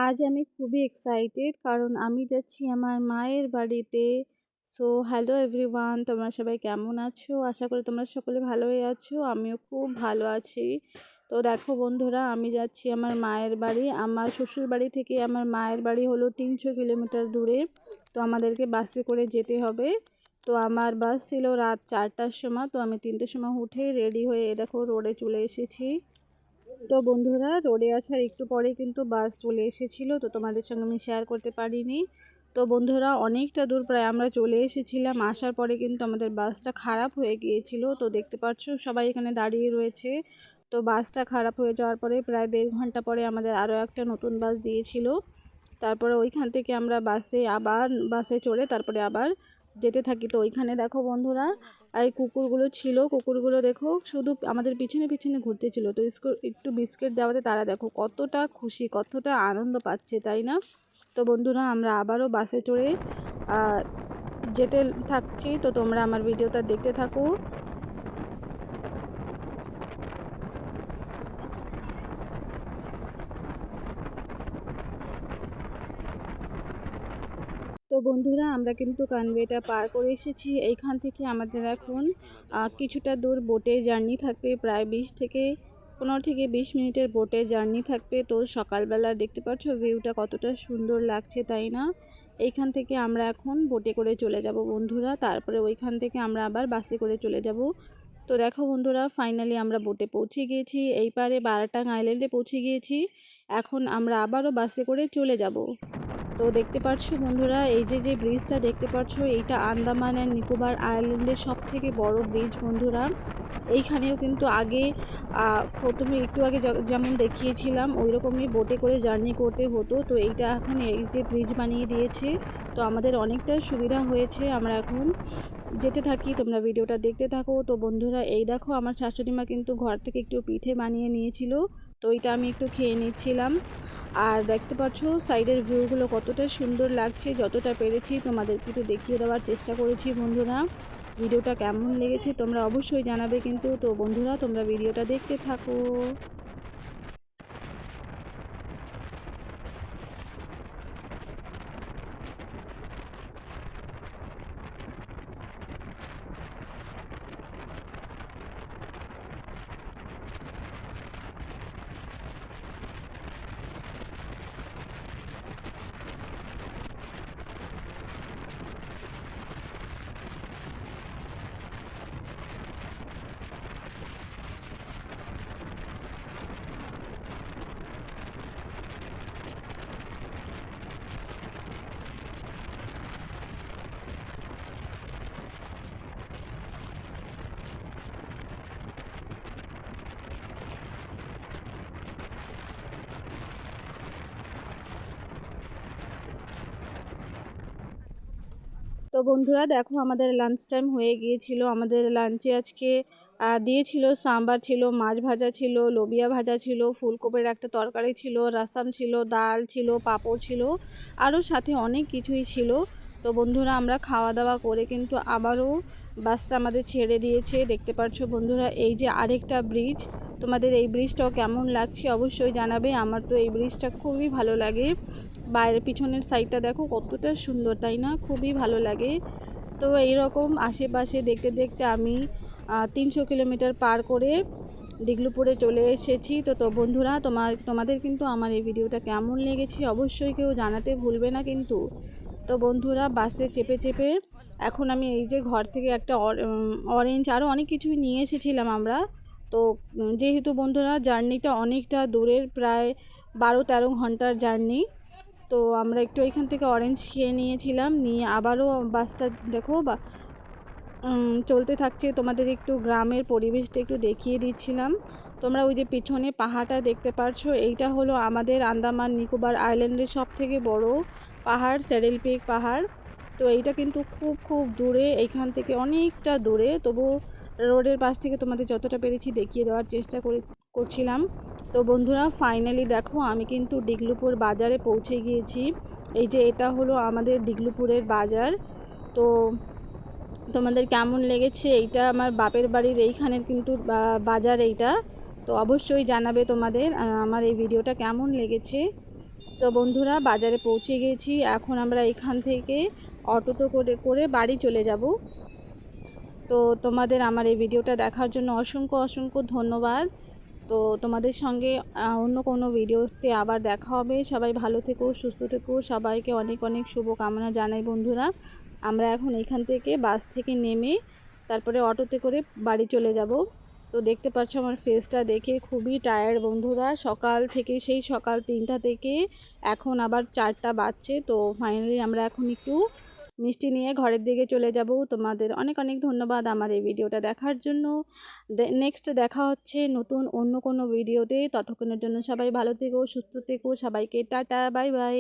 আজ আমি খুবই এক্সাইটেড কারণ আমি যাচ্ছি আমার মায়ের বাড়িতে। সো হ্যালো এভরিওয়ান, তোমরা সবাই কেমন আছো? আশা করি তোমরা সকলে ভালোই আছো, আমিও খুব ভালো আছি। তো দেখো বন্ধুরা, আমি যাচ্ছি আমার মায়ের বাড়ি। আমার শ্বশুর বাড়ি থেকে আমার মায়ের বাড়ি হলো 300 কিলোমিটার দূরে। তো আমাদেরকে বাসে করে যেতে হবে। তো আমার বাস ছিল রাত 4টার সময়, তো আমি 3টের সময় উঠে রেডি হয়ে দেখো রোডে চলে এসেছি। তো বন্ধুরা, রোডে আসার একটু পরে কিন্তু বাস চলে এসেছিল, তো তোমাদের সঙ্গে আমি শেয়ার করতে পারিনি। তো বন্ধুরা, অনেকটা দূর প্রায় আমরা চলে এসেছিলাম। আসার পরে কিন্তু আমাদের বাসটা খারাপ হয়ে গিয়েছিল। তো দেখতে পাচ্ছ সবাই এখানে দাঁড়িয়ে রয়েছে। তো বাসটা খারাপ হয়ে যাওয়ার পরে প্রায় 1.5 ঘন্টা পরে আমাদের আরও একটা নতুন বাস দিয়েছিল। তারপরে ওইখান থেকে আমরা বাসে চড়ে তারপরে আবার যেতে থাকি। তো ওইখানে দেখো বন্ধুরা, এই কুকুরগুলো ছিল, কুকুরগুলো দেখো শুধু আমাদের পিছনে পিছনে ঘুরতেছিল। তো একটু বিস্কিট দেওয়াতে তারা দেখো কতটা খুশি, কতটা আনন্দ পাচ্ছে, তাই না? তো বন্ধুরা, আমরা আবারও বাসে চড়ে যেতে থাকছি। তো তোমরা আমার ভিডিওটা দেখতে থাকো। তো বন্ধুরা, আমরা কিন্তু কানওয়েটা পার করে এসেছি। এইখান থেকে আমাদের এখন কিছুটা দূর বোটে জার্নি থাকবে, প্রায় 15 থেকে 20 মিনিটের বোটে জার্নি থাকবে। তো সকালবেলা দেখতে পাচ্ছ ভিউটা কতটা সুন্দর লাগছে, তাই না? এইখান থেকে আমরা এখন বোটে করে চলে যাব বন্ধুরা, তারপরে ওইখান থেকে আমরা আবার বাসে করে চলে যাব। তো দেখো বন্ধুরা, ফাইনালি আমরা বোটে পৌঁছে গিয়েছি, এই পারে বারাটাং আইল্যান্ডে পৌঁছে গিয়েছি। এখন আমরা আবারও বাসে করে চলে যাব। তো দেখতে পাচ্ছ বন্ধুরা, এই যে ব্রিজটা দেখতে পাচ্ছ, এইটা আন্দামান অ্যান্ড নিকোবর আইল্যান্ডের সব থেকে বড় ব্রিজ বন্ধুরা। এইখানেও কিন্তু আগে প্রথমে একটু আগে যেমন দেখিয়েছিলাম ওই রকমই বোটে করে জার্নি করতে হতো। তো এইটা এখন এই যে ব্রিজ বানিয়ে দিয়েছে, তো আমাদের অনেকটা সুবিধা হয়েছে। আমরা এখন যেতে থাকি, তোমরা ভিডিওটা দেখতে থাকো। তো বন্ধুরা, এই দেখো আমার শাশুড়ি মা কিন্তু ঘর থেকে একটু পিঠে বানিয়ে নিয়েছিল, তো এইটা আমি একটু খেয়ে নিচ্ছিলাম। আর দেখতে পাচ্ছ সাইডের ভিউগুলো কতটা সুন্দর লাগছে, যতটা পেরেছি তোমাদেরকে একটু দেখিয়ে দেওয়ার চেষ্টা করেছি বন্ধুরা। ভিডিওটা কেমন লেগেছে তোমরা অবশ্যই জানাবে কিন্তু। তো বন্ধুরা, তোমরা ভিডিওটা দেখতে থাকো। তো বন্ধুরা দেখো, আমাদের লাঞ্চ টাইম হয়ে গিয়েছিল। আমাদের লাঞ্চে আজকে দিয়েছিল সাম্বার ছিল, মাছ ভাজা ছিল, লোবিয়া ভাজা ছিল, ফুলকপির একটা তরকারি ছিল, রাসাম ছিল, ডাল ছিল, পাঁপড় ছিল, আরও সাথে অনেক কিছুই ছিল। তো বন্ধুরা, আমরা খাওয়া দাওয়া করে কিন্তু আবারও বাসটা আমাদের ছেড়ে দিয়েছে। দেখতে পাচ্ছ বন্ধুরা, এই যে আরেকটা ব্রিজ, তোমাদের এই ব্রিজটাও কেমন লাগছে অবশ্যই জানাবে। আমার তো এই ব্রিজটা খুবই ভালো লাগে। বাইরের পিছনের সাইডটা দেখো কতটা সুন্দর, তাই না? খুবই ভালো লাগে। তো এইরকম আশেপাশে দেখতে দেখতে আমি 300 কিলোমিটার পার করে দিগলুপুরে চলে এসেছি। তো বন্ধুরা, তোমাদের কিন্তু আমার এই ভিডিওটা কেমন লেগেছে অবশ্যই কেউ জানাতে ভুলবে না কিন্তু। তো বন্ধুরা, বাসে চেপে চেপে এখন আমি এই যে ঘর থেকে একটা অরেঞ্জ আরও অনেক কিছুই নিয়ে এসেছিলাম আমরা। তো যেহেতু বন্ধুরা জার্নিটা অনেকটা দূরের, প্রায় 12-13 ঘন্টার জার্নি, তো আমরা একটু এখান থেকে অরেঞ্জ খেয়ে নিয়েছিলাম, নিয়ে আবারও বাসটা দেখো চলতে থাকছে। তোমাদের একটু গ্রামের পরিবেশটা একটু দেখিয়ে দিচ্ছিলাম। তোমরা ওই যে পিছনে পাহাড়টা দেখতে পাচ্ছ, এইটা হলো আমাদের আন্দামান নিকোবর আইল্যান্ডের সব থেকে বড় পাহাড়, স্যাডেল পিক পাহাড়। তো এইটা কিন্তু খুব খুব দূরে, এইখান থেকে অনেকটা দূরে। তবু রোডের পাশ থেকে তোমাদের যতটা পেরেছি দেখিয়ে দেওয়ার চেষ্টা করছিলাম। তো বন্ধুরা, ফাইনালি দেখো আমি কিন্তু ডিগলুপুর বাজারে পৌঁছে গিয়েছি। এই যে এটা হলো আমাদের ডিগলুপুরের বাজার। তো তোমাদের কেমন লেগেছে? এইটা আমার বাপের বাড়ির এইখানের কিন্তু বাজার এইটা। তো অবশ্যই জানাবে তোমাদের আমার এই ভিডিওটা কেমন লেগেছে। তো তো বন্ধুরা বাজারে পৌঁছে গেছি, এখন আমরা এখান থেকে অটোতে করে করে বাড়ি চলে যাব। তো তোমাদের আমার এই ভিডিওটা দেখার জন্য অসংখ্য অসংখ্য ধন্যবাদ। তো তোমাদের সঙ্গে অন্য কোনো ভিডিওতে আবার দেখা হবে। সবাই ভালো থেকো, সুস্থ থেকো, সবাইকে অনেক অনেক শুভকামনা জানাই বন্ধুরা। আমরা এখন এখান থেকে বাস থেকে নেমে তারপরে অটোতে করে বাড়ি চলে যাব। তো দেখতে পাচ্ছ আমার ফেসটা দেখে খুবই টায়ার্ড বন্ধুরা, সকাল থেকে সেই সকাল 3টা থেকে এখন আবার 4টা বাজছে। তো ফাইনালি আমরা এখন একটু মিষ্টি নিয়ে ঘরের দিকে চলে যাব। তোমাদের অনেক অনেক ধন্যবাদ আমার এই ভিডিওটা দেখার জন্য। নেক্সট দেখা হচ্ছে নতুন অন্য কোনো ভিডিওতে। ততক্ষণের জন্য সবাই ভালো থেকো, সুস্থ থেকো, সবাইকে টাটা, বাই বাই।